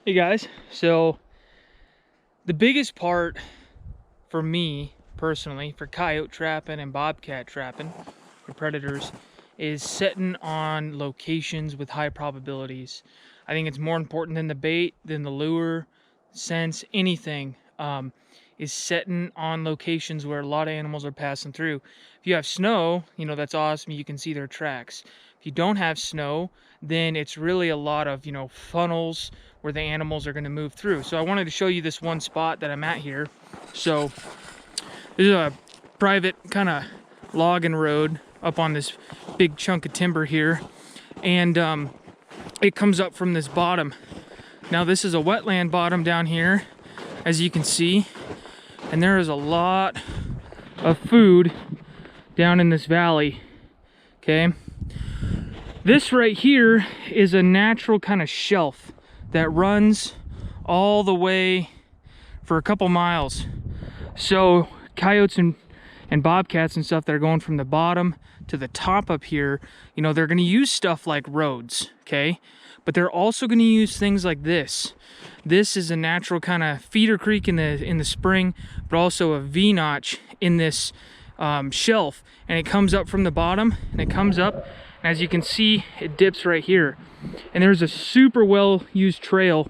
Hey guys, so the biggest part for me personally for coyote trapping and bobcat trapping for predators is setting on locations with high probabilities. I think it's more important than the bait, than the lure, scents, anything, is setting on locations where a lot of animals are passing through. If you have snow, that's awesome, you can see their tracks. If you don't have snow, then it's really a lot of, funnels where the animals are going to move through. So I wanted to show you this one spot that I'm at here. So this is a private kind of logging road up on this big chunk of timber here, and it comes up from this bottom. Now this is a wetland bottom down here, as you can see, and there is a lot of food down in this valley. Okay, this right here is a natural kind of shelf that runs all the way for a couple miles. So coyotes and bobcats and stuff that are going from the bottom to the top up here, they're going to use stuff like roads, okay? But they're also going to use things like this. This is a natural kind of feeder creek in the spring, but also a V-notch in this shelf, and it comes up from the bottom, and it comes up, and as you can see, it dips right here. And there's a super well used trail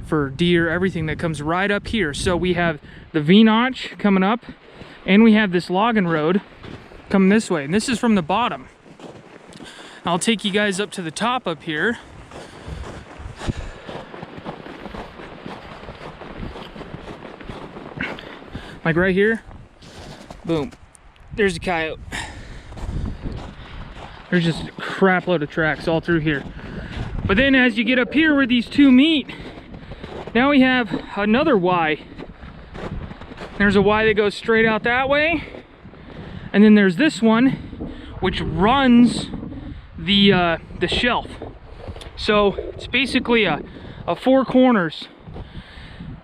for deer, everything that comes right up here. So we have the V-notch coming up, and we have this logging road coming this way, and this is from the bottom. I'll take you guys up to the top up here. Like right here, boom, there's a coyote. There's just a crap load of tracks all through here. But then as you get up here where these two meet, now we have another Y. There's a Y that goes straight out that way, and then there's this one which runs the shelf. So it's basically a four corners.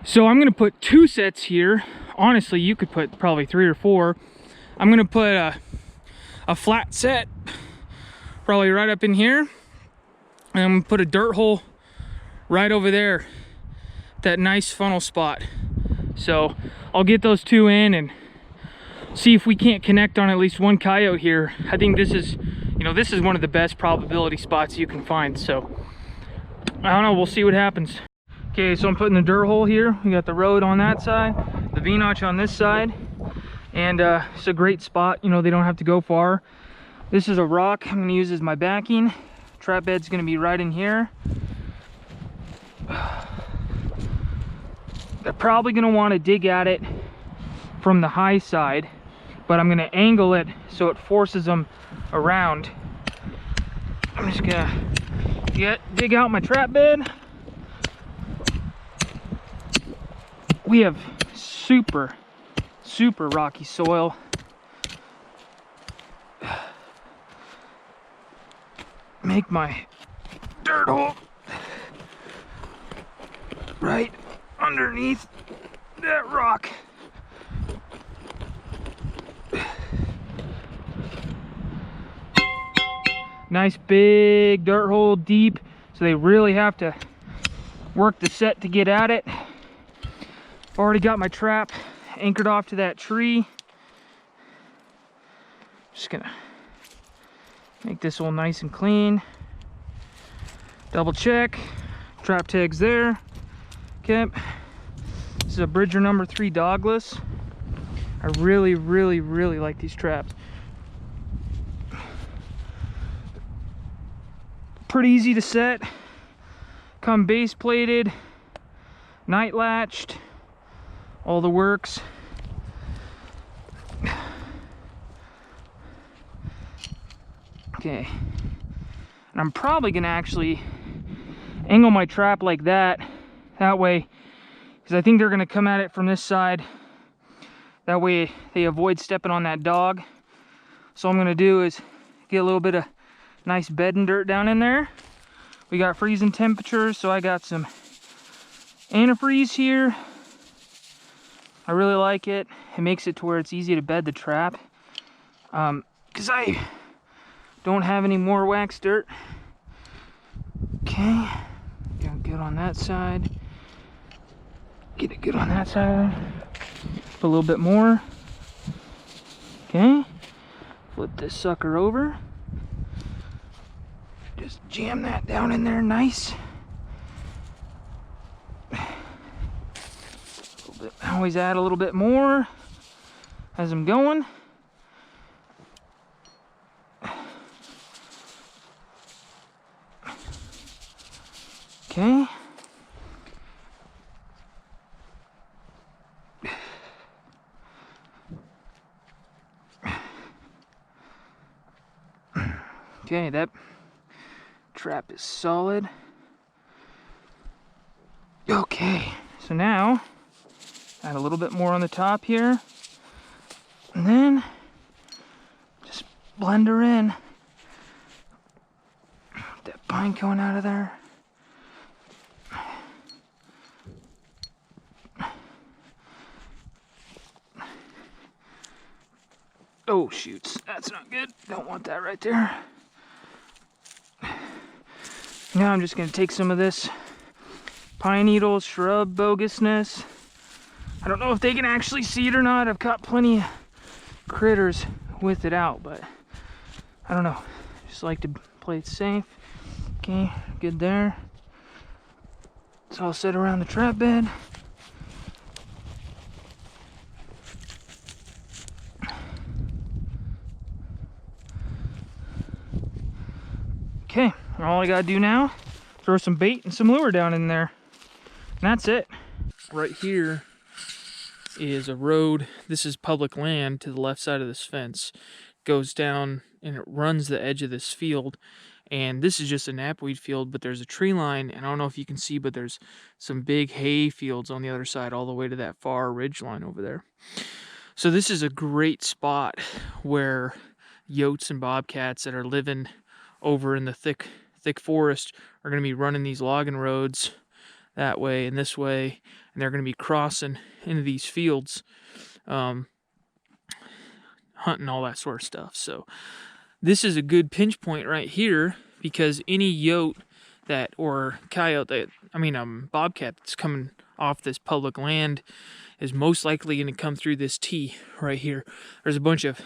So I'm gonna put two sets here. Honestly, you could put probably 3 or 4. I'm gonna put a flat set probably right up in here, and I'm gonna put a dirt hole right over there, that nice funnel spot. So I'll get those two in and see if we can't connect on at least one coyote here. I think this is, this is one of the best probability spots you can find. So I don't know, we'll see what happens. Okay, so I'm putting the dirt hole here. We got the road on that side, the V-notch on this side, and it's a great spot. They don't have to go far. This is a rock I'm gonna use as my backing. Trap bed's gonna be right in here. They're probably gonna want to dig at it from the high side, but I'm gonna angle it so it forces them around. I'm just gonna dig out my trap bed. We have super rocky soil. Make my dirt hole right underneath that rock. Nice big dirt hole, deep, so they really have to work the set to get at it. Already got my trap anchored off to that tree. Just gonna make this all nice and clean. Double check, trap tags there. Okay, this is a Bridger number 3 dogless. I really like these traps. Pretty easy to set. Come base plated, night latched, all the works. Okay, and I'm probably gonna actually angle my trap like that way, because I think they're gonna come at it from this side. That way they avoid stepping on that dog. So all I'm gonna do is get a little bit of nice bed and dirt down in there. We got freezing temperatures, so I got some antifreeze here. I really like it. It makes it to where it's easy to bed the trap. Because I don't have any more wax dirt. Okay, gonna get on that side. Get it good on that side. Put a little bit more. Okay. Flip this sucker over. Just jam that down in there nice. Always add a little bit more as I'm going. Okay. Okay, that trap is solid. Okay, so now add a little bit more on the top here, and then just blend her in. Get that pine cone out of there. Oh shoots, that's not good. Don't want that right there. Now I'm just going to take some of this pine needle shrub bogusness. I don't know if they can actually see it or not. I've caught plenty of critters with it out, but I don't know. Just like to play it safe. Okay, good there. It's all set around the trap bed. Okay, all I gotta do now, throw some bait and some lure down in there. And that's it. Right here is a road. This is public land to the left side of this fence. Goes down and it runs the edge of this field. And this is just a knapweed field, but there's a tree line. And I don't know if you can see, but there's some big hay fields on the other side, all the way to that far ridge line over there. So this is a great spot where yotes and bobcats that are living over in the thick forest are going to be running these logging roads that way and this way, and they're going to be crossing into these fields, hunting, all that sort of stuff. So this is a good pinch point right here, because any yote that, or coyote that, bobcat that's coming off this public land is most likely going to come through this T right here. There's a bunch of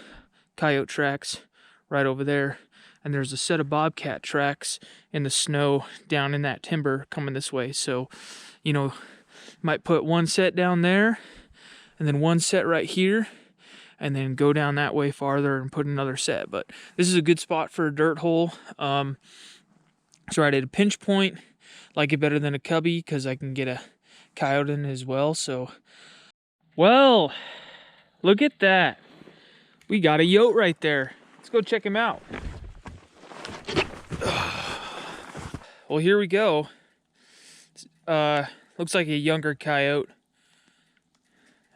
coyote tracks right over there, and there's a set of bobcat tracks in the snow down in that timber coming this way. So, you know, might put one set down there and then one set right here, and then go down that way farther and put another set. But this is a good spot for a dirt hole. It's right at a pinch point. Like it better than a cubby because I can get a coyote in as well. So, well, look at that. We got a yote right there. Let's go check him out. Well, here we go. Looks like a younger coyote.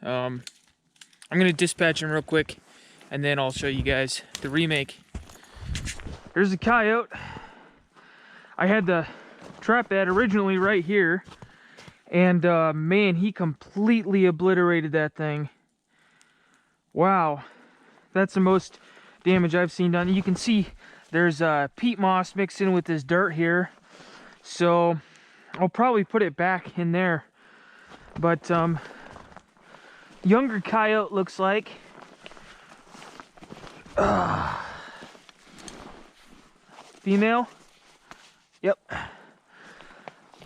I'm gonna dispatch him real quick, and then I'll show you guys the remake. There's the coyote. I had the trap bed originally right here, and man, he completely obliterated that thing. Wow, that's the most damage I've seen done. You can see there's peat moss mixed in with this dirt here, so I'll probably put it back in there. But younger coyote looks like. Female. Yep.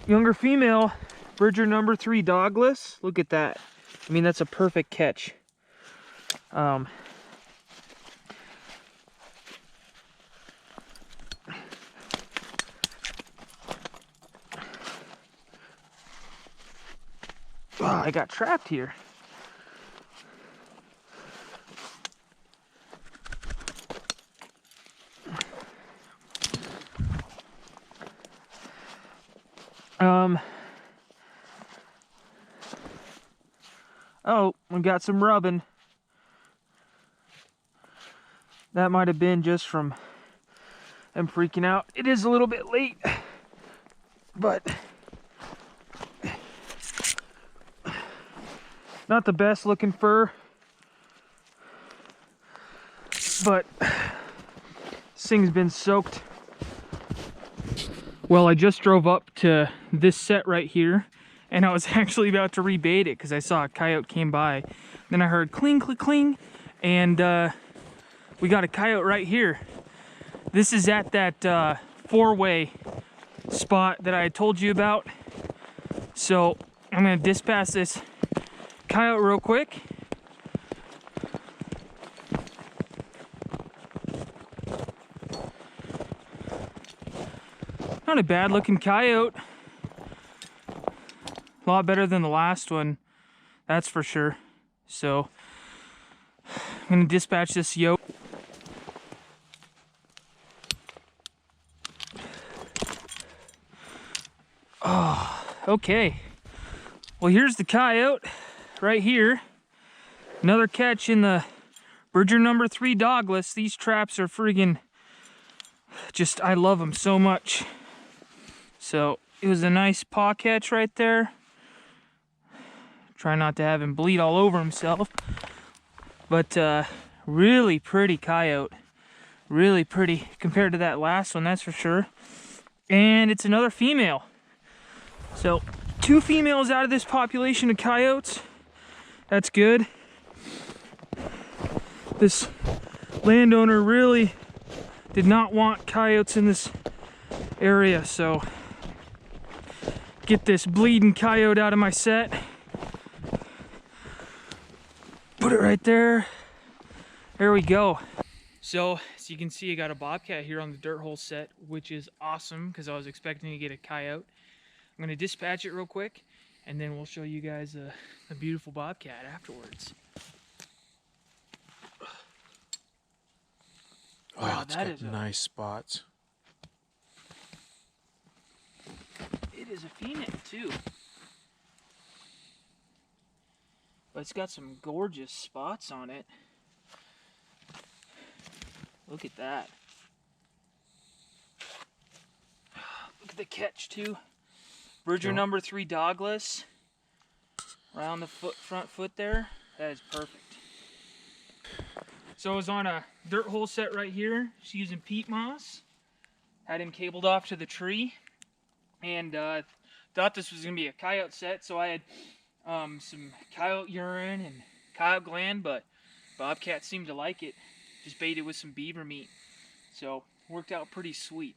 Younger female, Bridger number 3 dogless. Look at that. I mean, that's a perfect catch. Oh, I got trapped here. Oh, we got some rubbing. That might have been just from them freaking out. It is a little bit late, but not the best looking fur. But this thing's been soaked Well, I just drove up to this set right here, and I was actually about to rebait it because I saw a coyote came by. Then I heard cling, cling, cling, and we got a coyote right here. This is at that four-way spot that I had told you about. So I'm gonna dispatch this coyote real quick. Not a bad looking coyote. A lot better than the last one, that's for sure. So I'm gonna dispatch this yoke. Oh, okay. Well, here's the coyote right here. Another catch in the Bridger number 3 dogless. These traps are friggin' just, I love them so much. So it was a nice paw catch right there. Try not to have him bleed all over himself. But really pretty coyote. Really pretty compared to that last one, that's for sure. And it's another female. So 2 females out of this population of coyotes. That's good. This landowner really did not want coyotes in this area, so get this bleeding coyote out of my set. Put it right there. There we go. So, as you can see, I got a bobcat here on the dirt hole set, which is awesome because I was expecting to get a coyote. I'm going to dispatch it real quick, and then we'll show you guys a beautiful bobcat afterwards. Oh, wow, it's got nice spots. It is a female too. But it's got some gorgeous spots on it. Look at that. Look at the catch too. Bridger number 3 dogless. Around the front foot there. That is perfect. So I was on a dirt hole set right here. Just using peat moss. Had him cabled off to the tree. And thought this was going to be a coyote set. So I had some coyote urine and coyote gland. But bobcat seemed to like it. Just baited with some beaver meat. So worked out pretty sweet.